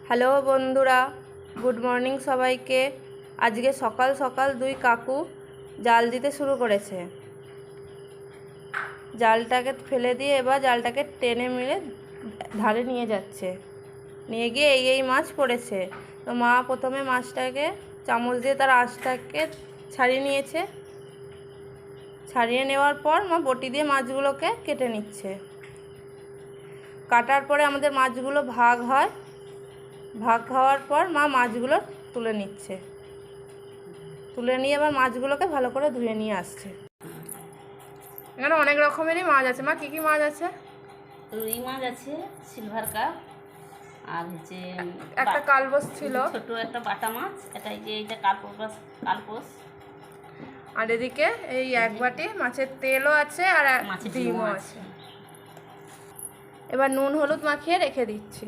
Hello বন্ধুরা, good morning সবাইকে। আজকে সকাল সকাল দুই কাকু জাল দিতে শুরু করেছে। জালটাকে ফেলে দিয়ে এবার জালটাকে টেনে মিলে ধারে নিয়ে যাচ্ছে। নিয়ে গিয়ে এই মাছ পড়েছে। তো মা প্রথমে মাছটাকে চামচ দিয়ে তার আঁশটাকে ছাড়িয়ে নিয়েছে। ছাড়িয়ে নেওয়ার পর মা বটি দিয়ে মাছগুলোকে কেটে নিচ্ছে। কাটার পরে আমাদের মাছগুলো ভাগ হয়। ভাগ হওয়ার পর মা মাছগুলো তুলে নিচ্ছে। তুলে নিয়ে এবার মাছগুলোকে ভালো করে ধুয়ে নিয়ে আসছে। এখানে অনেক রকমেরই মাছ আছে। মা কী কী মাছ আছে? রুই মাছ আছে, সিলভার কাপ, আর হচ্ছে একটা কালবোস ছিল, ছোট একটা বাটা মাছ, এইটা কালপোস। আর এদিকে এই এক বাটি মাছের তেলও আছে আর মাছের ডিমও আছে। এবার নুন হলুদ মাখিয়ে রেখে দিচ্ছি।